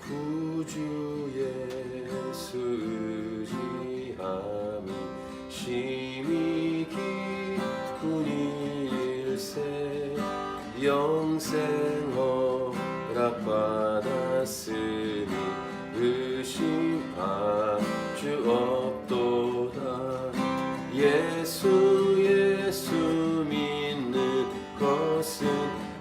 구주 예수 의지함이 심히 기쁜 일세 영생 허락받았으니 의심할 주 없도다. 예수 믿는 것은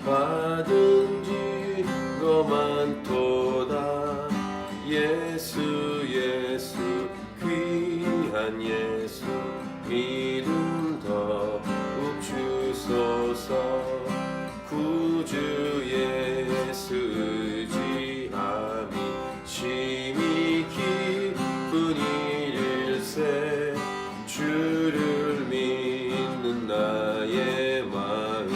받은 증거 많도다. 예수 귀한 예수 믿음 더욱 주소서. 구주 예수 의지함이 심히 기쁜 일세 주를 믿는 나의 마음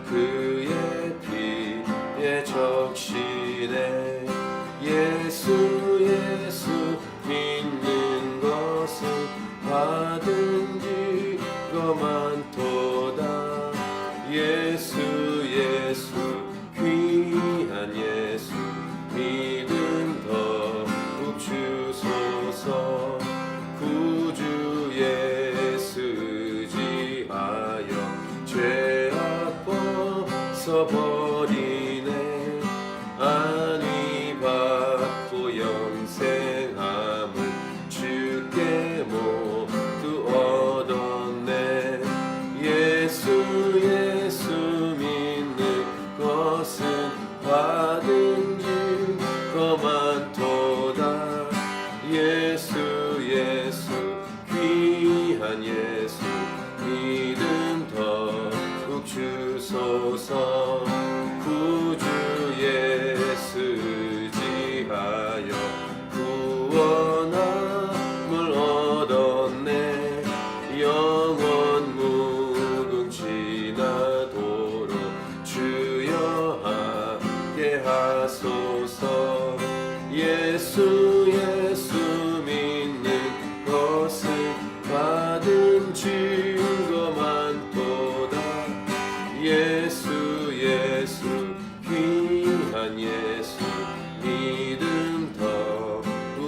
그의 피에 적시네. 예수 믿는 것은 받은 증거 많도다. 예수 귀한 예수 믿음 더욱 주소서. 구주 예수 의지하여 죄악 벗어버리네. 안위 받고 영생함을 주께 모두 얻었네. 예수 믿는 것은 받은 증거 많도다. 예수 귀한 예수 믿음 더욱 주소서. 구주 예수 의지하여 구원함을 얻었네. 영원 무궁지나도록 주여 함께 하소서. 예수 믿는 것은 받은 증거 많도다. 예수 귀한 예수 믿음 더욱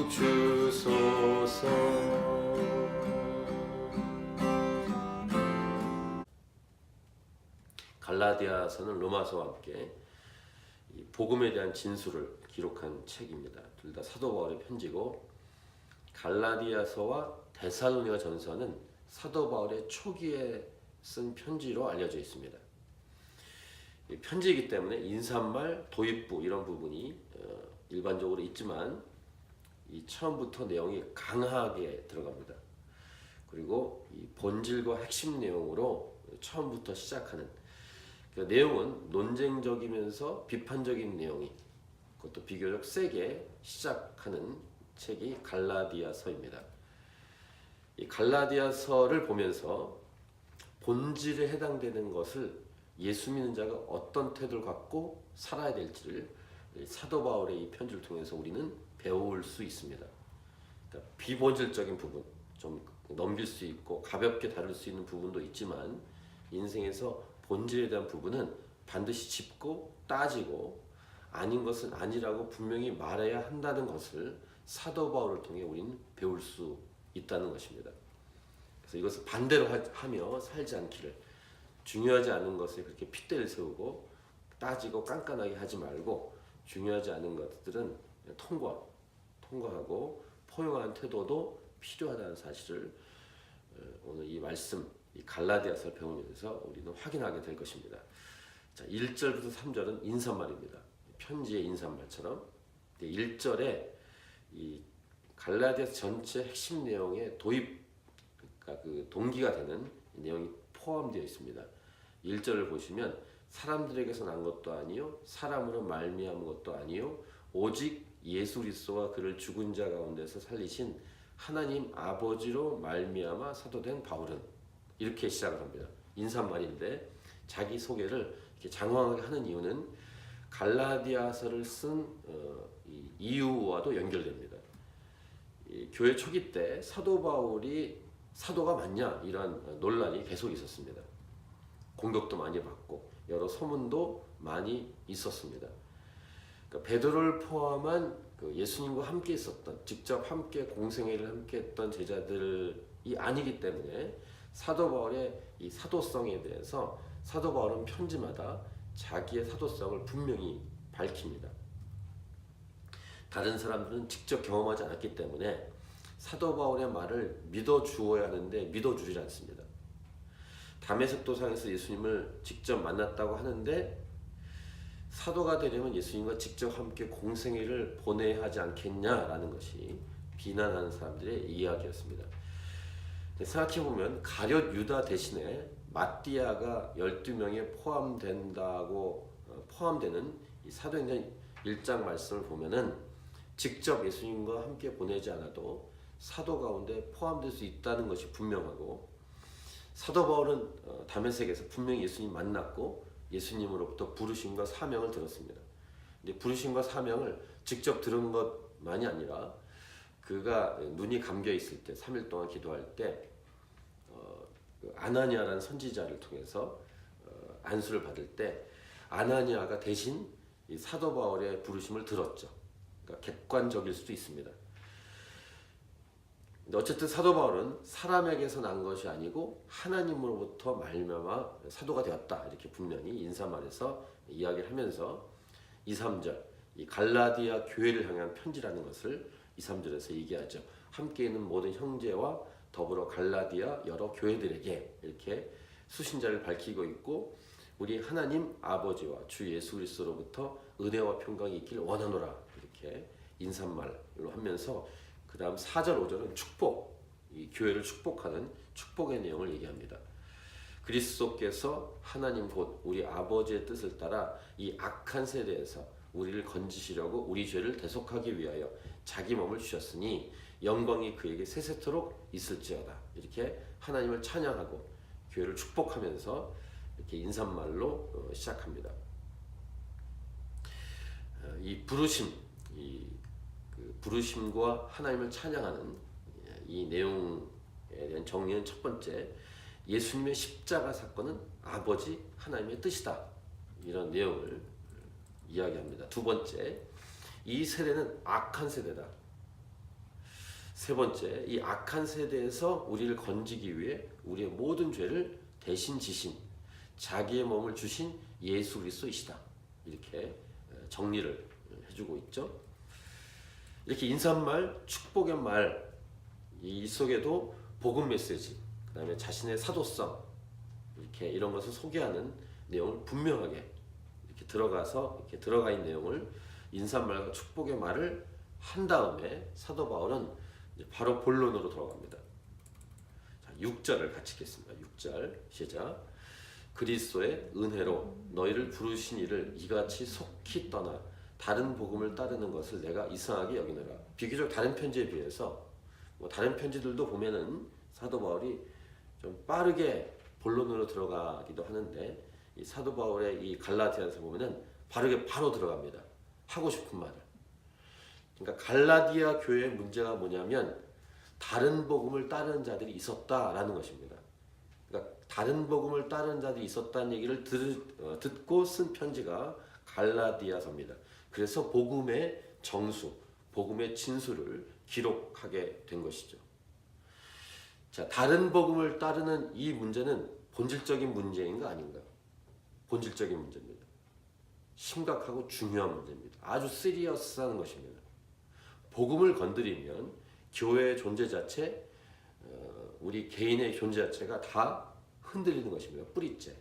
주소서. 갈라디아서는 로마서와 함께 이 복음에 대한 진술을 기록한 책입니다. 둘 다 사도 바울의 편지고, 갈라디아서와 데살로니가 전서는 사도 바울의 초기에 쓴 편지로 알려져 있습니다. 이 편지이기 때문에 인사말, 도입부 이런 부분이 일반적으로 있지만 이 처음부터 내용이 강하게 들어갑니다. 그리고 이 본질과 핵심 내용으로 처음부터 시작하는, 그 내용은 논쟁적이면서 비판적인 내용이, 그것도 비교적 세게 시작하는 책이 갈라디아서입니다. 이 갈라디아서를 보면서 본질에 해당되는 것을 예수 믿는 자가 어떤 태도를 갖고 살아야 될지를 사도 바울의 이 편지를 통해서 우리는 배울 수 있습니다. 그러니까 비본질적인 부분, 좀 넘길 수 있고 가볍게 다룰 수 있는 부분도 있지만, 인생에서 본질에 대한 부분은 반드시 짚고 따지고 아닌 것은 아니라고 분명히 말해야 한다는 것을 사도 바울을 통해 우리는 배울 수 있다는 것입니다. 그래서 이것을 반대로 하며 살지 않기를, 중요하지 않은 것에 그렇게 핏대를 세우고 따지고 깐깐하게 하지 말고 중요하지 않은 것들은 통과하고 포용하는 태도도 필요하다는 사실을 오늘 이 말씀, 이 갈라디아서를 배우면서 우리는 확인하게 될 것입니다. 자, 1절부터 3절은 인사말입니다. 편지의 인사말처럼 1절에 이 갈라디아서 전체 핵심 내용의 도입, 그러니까 그 동기가 되는 내용이 포함되어 있습니다. 1절을 보시면 사람들에게서 난 것도 아니요 사람으로 말미암은 것도 아니요 오직 예수 그리스도와 그를 죽은 자 가운데서 살리신 하나님 아버지로 말미암아 사도된 바울은, 이렇게 시작을 합니다. 인사말인데 자기 소개를 이렇게 장황하게 하는 이유는 갈라디아서를 쓴 이유와도 연결됩니다. 교회 초기 때 사도 바울이 사도가 맞냐 이런 논란이 계속 있었습니다. 공격도 많이 받고 여러 소문도 많이 있었습니다. 그러니까 베드로를 포함한 그 예수님과 함께 있었던, 직접 함께 공생애를 함께 했던 제자들이 아니기 때문에 사도 바울의 이 사도성에 대해서 사도 바울은 편지마다 자기의 사도성을 분명히 밝힙니다. 다른 사람들은 직접 경험하지 않았기 때문에 사도 바울의 말을 믿어주어야 하는데 믿어주지 않습니다. 다메섹 도상에서 예수님을 직접 만났다고 하는데 사도가 되려면 예수님과 직접 함께 공생애를 보내야 하지 않겠냐라는 것이 비난하는 사람들의 이야기였습니다. 생각해보면 가룟 유다 대신에 마띠아가 12명에 포함되는 이 사도행전 1장 말씀을 보면은 직접 예수님과 함께 보내지 않아도 사도 가운데 포함될 수 있다는 것이 분명하고, 사도 바울은 다메섹에서 분명히 예수님 만났고 예수님으로부터 부르심과 사명을 들었습니다. 근데 부르심과 사명을 직접 들은 것만이 아니라 그가 눈이 감겨 있을 때 3일 동안 기도할 때 아나니아라는 선지자를 통해서 안수를 받을 때 아나니아가 대신 이 사도 바울의 부르심을 들었죠. 그러니까 객관적일 수도 있습니다. 근데 어쨌든 사도 바울은 사람에게서 난 것이 아니고 하나님으로부터 말미암아 사도가 되었다, 이렇게 분명히 인사말에서 이야기를 하면서 2, 3절 이 갈라디아 교회를 향한 편지라는 것을 2, 3절에서 얘기하죠. 함께 있는 모든 형제와 더불어 갈라디아 여러 교회들에게, 이렇게 수신자를 밝히고 있고, 우리 하나님 아버지와 주 예수 그리스도로부터 은혜와 평강이 있기를 원하노라, 이렇게 인사말로 하면서 그 다음 4절 5절은 축복, 이 교회를 축복하는 축복의 내용을 얘기합니다. 그리스도께서 하나님 곧 우리 아버지의 뜻을 따라 이 악한 세대에서 우리를 건지시려고 우리 죄를 대속하기 위하여 자기 몸을 주셨으니 영광이 그에게 세세토록 있을지어다, 이렇게 하나님을 찬양하고 교회를 축복하면서 이렇게 인사말로 시작합니다. 이 부르심, 부르심과 하나님을 찬양하는 이 내용에 대한 정리는 첫 번째, 예수님의 십자가 사건은 아버지 하나님의 뜻이다, 이런 내용을 이야기합니다. 두 번째, 이 세대는 악한 세대다. 세 번째, 이 악한 세대에서 우리를 건지기 위해 우리의 모든 죄를 대신 지신 자기의 몸을 주신 예수 그리스도이시다, 이렇게 정리를 해주고 있죠. 이렇게 인사말, 축복의 말, 이 속에도 복음 메시지, 그 다음에 자신의 사도성, 이렇게 이런 것을 소개하는 내용을 분명하게 이렇게 들어가 있는 내용을 인사말과 축복의 말을 한 다음에 사도 바울은 이제 바로 본론으로 돌아갑니다. 자, 6절을 같이 읽겠습니다. 6절 시작. 그리스도의 은혜로 너희를 부르신 이를 이같이 속히 떠나 다른 복음을 따르는 것을 내가 이상하게 여기노라. 비교적 다른 편지에 비해서 다른 편지들도 보면은 사도 바울이 좀 빠르게 본론으로 들어가기도 하는데, 이 사도 바울의 이 갈라디아에서 보면은 바로 들어갑니다. 하고 싶은 말을. 그러니까 갈라디아 교회의 문제가 뭐냐면 다른 복음을 따르는 자들이 있었다라는 것입니다. 그러니까 다른 복음을 따르는 자들이 있었다는 얘기를 듣고 쓴 편지가 갈라디아서입니다. 그래서 복음의 정수, 복음의 진수를 기록하게 된 것이죠. 자, 다른 복음을 따르는 이 문제는 본질적인 문제인가 아닌가? 본질적인 문제입니다. 심각하고 중요한 문제입니다. 아주 시리어스한 것입니다. 복음을 건드리면 교회의 존재 자체, 우리 개인의 존재 자체가 다 흔들리는 것입니다. 뿌리째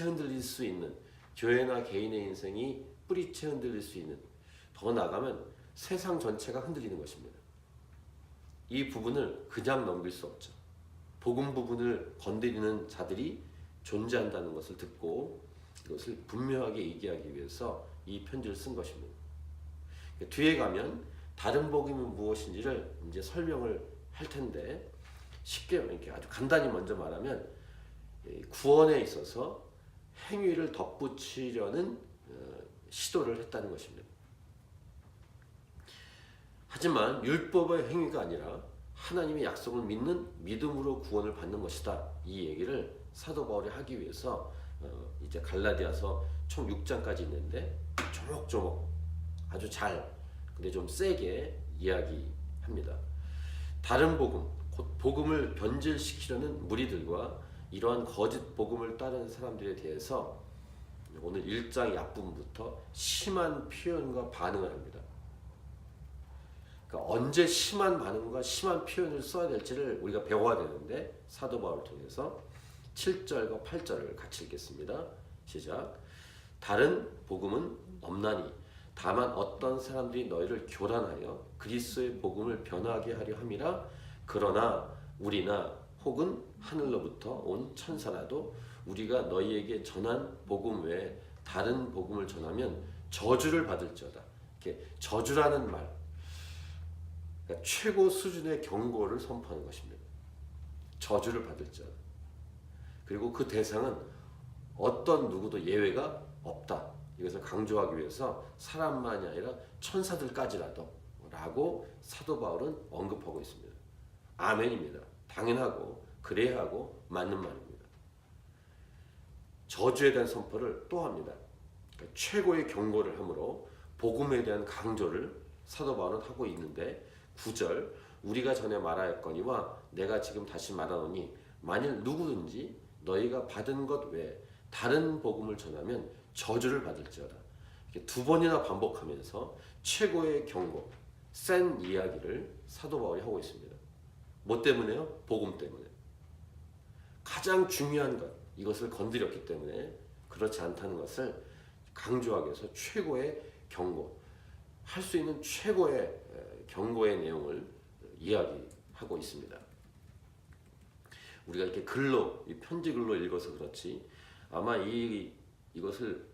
흔들릴 수 있는, 교회나 개인의 인생이 뿌리째 흔들릴 수 있는, 더 나아가면 세상 전체가 흔들리는 것입니다. 이 부분을 그냥 넘길 수 없죠. 복음 부분을 건드리는 자들이 존재한다는 것을 듣고 이것을 분명하게 얘기하기 위해서 이 편지를 쓴 것입니다. 뒤에 가면 다른 복음이 무엇인지를 이제 설명을 할 텐데, 쉽게 이렇게 아주 간단히 먼저 말하면 구원에 있어서 행위를 덧붙이려는 시도를 했다는 것입니다. 하지만 율법의 행위가 아니라 하나님의 약속을 믿는 믿음으로 구원을 받는 것이다, 이 얘기를 사도 바울이 하기 위해서 이제 갈라디아서 총 6장까지 있는데 조목조목 아주 잘 근데 좀 세게 이야기합니다. 다른 복음, 곧 복음을 변질시키려는 무리들과 이러한 거짓 복음을 따르는 사람들에 대해서 오늘 1장 앞부분부터 심한 표현과 반응을 합니다. 그러니까 언제 심한 반응과 심한 표현을 써야 될지를 우리가 배워야 되는데, 사도 바울을 통해서 7절과 8절을 같이 읽겠습니다. 시작. 다른 복음은 없나니 다만 어떤 사람들이 너희를 교란하여 그리스도의 복음을 변하게 하려 함이라. 그러나 우리나 혹은 하늘로부터 온 천사라도 우리가 너희에게 전한 복음 외에 다른 복음을 전하면 저주를 받을지어다. 이렇게 저주라는 말, 그러니까 최고 수준의 경고를 선포하는 것입니다. 저주를 받을지어다. 그리고 그 대상은 어떤 누구도 예외가 없다. 이것을 강조하기 위해서 사람만이 아니라 천사들까지라도 라고 사도 바울은 언급하고 있습니다. 아멘입니다. 당연하고 그래야 하고 맞는 말입니다. 저주에 대한 선포를 또 합니다. 그러니까 최고의 경고를 함으로 복음에 대한 강조를 사도 바울은 하고 있는데, 9절 우리가 전에 말하였거니와 내가 지금 다시 말하노니 만일 누구든지 너희가 받은 것 외에 다른 복음을 전하면 저주를 받을지어다. 이렇게 두 번이나 반복하면서 최고의 경고, 센 이야기를 사도 바울이 하고 있습니다. 뭐 때문에요? 복음 때문에. 가장 중요한 것, 이것을 건드렸기 때문에 그렇지 않다는 것을 강조하기 위해서 최고의 경고, 할 수 있는 최고의 경고의 내용을 이야기하고 있습니다. 우리가 이렇게 글로, 이 편지 글로 읽어서 그렇지, 아마 이것을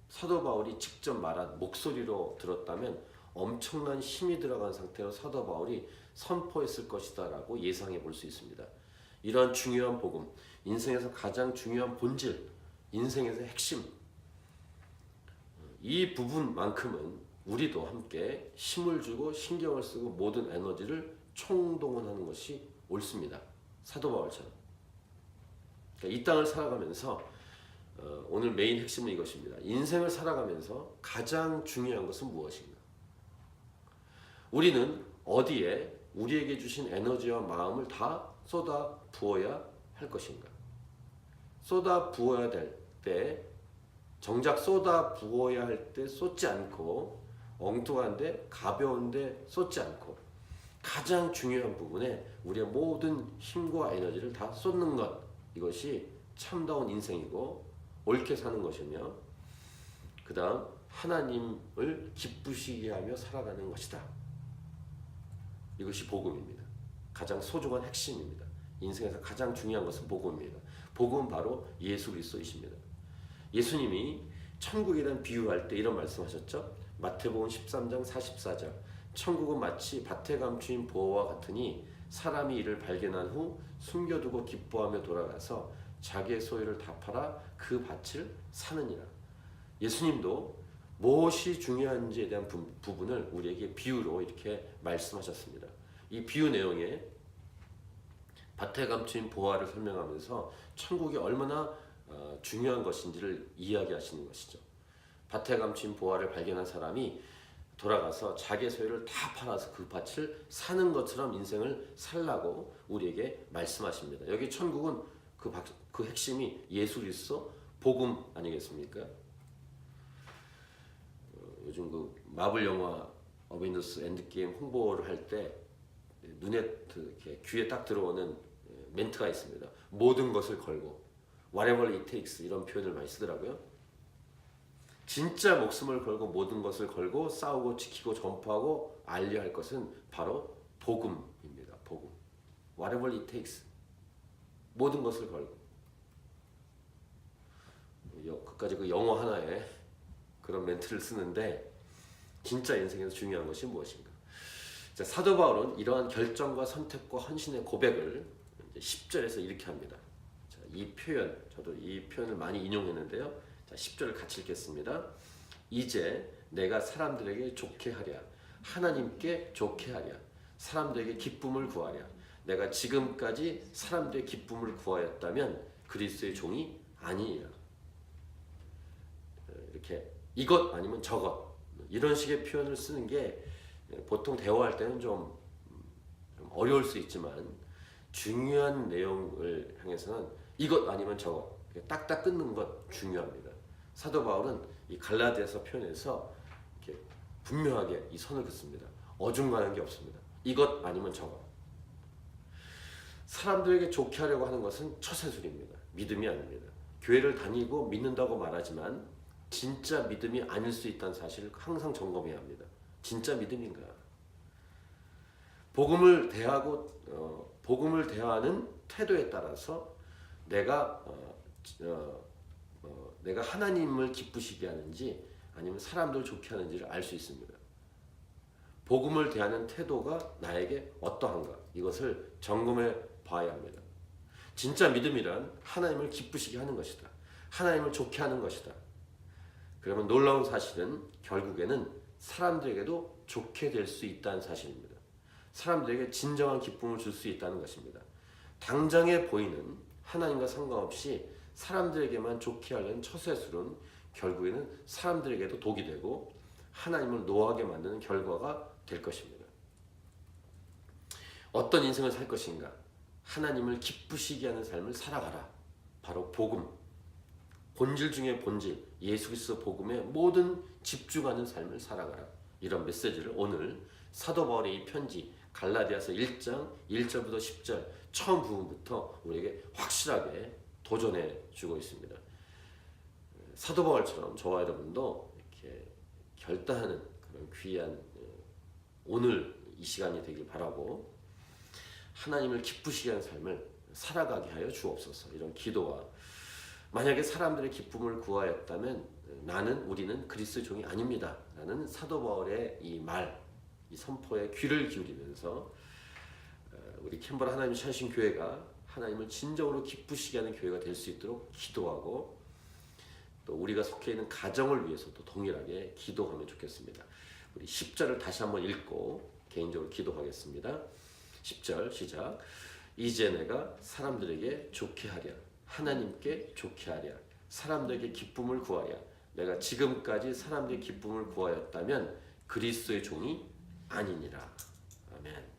사도 바울이 직접 말한 목소리로 들었다면 엄청난 힘이 들어간 상태로 사도 바울이 선포했을 것이다 라고 예상해 볼 수 있습니다. 이러한 중요한 복음, 인생에서 가장 중요한 본질, 인생에서 핵심, 이 부분만큼은 우리도 함께 힘을 주고 신경을 쓰고 모든 에너지를 총동원하는 것이 옳습니다. 사도 바울처럼. 그러니까 이 땅을 살아가면서 오늘 메인 핵심은 이것입니다. 인생을 살아가면서 가장 중요한 것은 무엇인가? 우리는 어디에 우리에게 주신 에너지와 마음을 다 쏟아 부어야 할 것인가? 쏟아 부어야 될 때, 정작 쏟아 부어야 할 때 쏟지 않고, 엉뚱한데 가벼운데 쏟지 않고, 가장 중요한 부분에 우리의 모든 힘과 에너지를 다 쏟는 것, 이것이 참다운 인생이고 옳게 사는 것이며, 그 다음 하나님을 기쁘시게 하며 살아가는 것이다. 이것이 복음입니다. 가장 소중한 핵심입니다. 인생에서 가장 중요한 것은 복음입니다. 복음은 바로 예수 그리스도이십니다. 예수님이 천국에 대한 비유할 때 이런 말씀하셨죠. 마태복음 13장 44절 천국은 마치 밭에 감추인 보화와 같으니 사람이 이를 발견한 후 숨겨두고 기뻐하며 돌아가서 자기의 소유를 다 팔아 그 밭을 사느니라. 예수님도 무엇이 중요한지에 대한 부분을 우리에게 비유로 이렇게 말씀하셨습니다. 이 비유 내용에 밭에 감추인 보화를 설명하면서 천국이 얼마나 중요한 것인지를 이야기하시는 것이죠. 밭에 감추인 보화를 발견한 사람이 돌아가서 자기의 소유를 다 팔아서 그 밭을 사는 것처럼 인생을 살라고 우리에게 말씀하십니다. 여기 천국은 그 핵심이 예수 그리스도 복음 아니겠습니까? 요즘 그 마블 영화 어벤져스 엔드게임 홍보를 할 때 눈에 이렇게 귀에 딱 들어오는 멘트가 있습니다. 모든 것을 걸고 whatever it takes 이런 표현을 많이 쓰더라고요. 진짜 목숨을 걸고 모든 것을 걸고 싸우고 지키고 전파하고 알려야 할 것은 바로 복음입니다. 복음. whatever it takes. 모든 것을 걸고. 그까지 그 영어 하나에 그런 멘트를 쓰는데 진짜 인생에서 중요한 것이 무엇인가? 자, 사도 바울은 이러한 결정과 선택과 헌신의 고백을 10절에서 이렇게 합니다. 자, 이 표현, 저도 이 표현을 많이 인용했는데요. 자, 10절을 같이 읽겠습니다. 이제 내가 사람들에게 좋게 하랴, 하나님께 좋게 하랴, 사람들에게 기쁨을 구하랴. 내가 지금까지 사람들의 기쁨을 구하였다면 그리스도의 종이 아니니라. 이렇게 이것 아니면 저것 이런 식의 표현을 쓰는 게 보통 대화할 때는 좀 어려울 수 있지만 중요한 내용을 향해서는 이것 아니면 저것 딱딱 끊는 것 중요합니다. 사도 바울은 이 갈라디아서 표현에서 이렇게 분명하게 이 선을 긋습니다. 어중간한 게 없습니다. 이것 아니면 저것. 사람들에게 좋게 하려고 하는 것은 처세술입니다. 믿음이 아닙니다. 교회를 다니고 믿는다고 말하지만 진짜 믿음이 아닐 수 있다는 사실을 항상 점검해야 합니다. 진짜 믿음인가? 복음을 대하는 태도에 따라서 내가 하나님을 기쁘시게 하는지 아니면 사람들을 좋게 하는지를 알 수 있습니다. 복음을 대하는 태도가 나에게 어떠한가? 이것을 점검해 봐야 합니다. 진짜 믿음이란 하나님을 기쁘시게 하는 것이다. 하나님을 좋게 하는 것이다. 그러면 놀라운 사실은 결국에는 사람들에게도 좋게 될 수 있다는 사실입니다. 사람들에게 진정한 기쁨을 줄 수 있다는 것입니다. 당장에 보이는 하나님과 상관없이 사람들에게만 좋게 하려는 처세술은 결국에는 사람들에게도 독이 되고 하나님을 노하게 만드는 결과가 될 것입니다. 어떤 인생을 살 것인가? 하나님을 기쁘시게 하는 삶을 살아가라. 바로 복음, 본질 중에 본질, 예수 그리스도 복음에 모든 집중하는 삶을 살아가라. 이런 메시지를 오늘 사도 바울의 이 편지 갈라디아서 1장 1절부터 10절 처음 부분부터 우리에게 확실하게 도전해 주고 있습니다. 사도 바울처럼 저와 여러분도 이렇게 결단하는 그런 귀한 오늘 이 시간이 되길 바라고 하나님을 기쁘시게 하는 삶을 살아가게 하여 주옵소서. 이런 기도와 만약에 사람들의 기쁨을 구하였다면 우리는 그리스도의 종이 아닙니다. 라는 사도 바울의 이 말, 이 선포에 귀를 기울이면서 우리 캔버라 하나님 찾으신 교회가 하나님을 진정으로 기쁘시게 하는 교회가 될 수 있도록 기도하고 또 우리가 속해 있는 가정을 위해서도 동일하게 기도하면 좋겠습니다. 우리 10절을 다시 한번 읽고 개인적으로 기도하겠습니다. 10절 시작. 이제 내가 사람들에게 좋게 하랴. 하나님께 좋게 하랴. 사람들에게 기쁨을 구하랴. 내가 지금까지 사람들의 기쁨을 구하였다면 그리스도의 종이 아니니라. 아멘.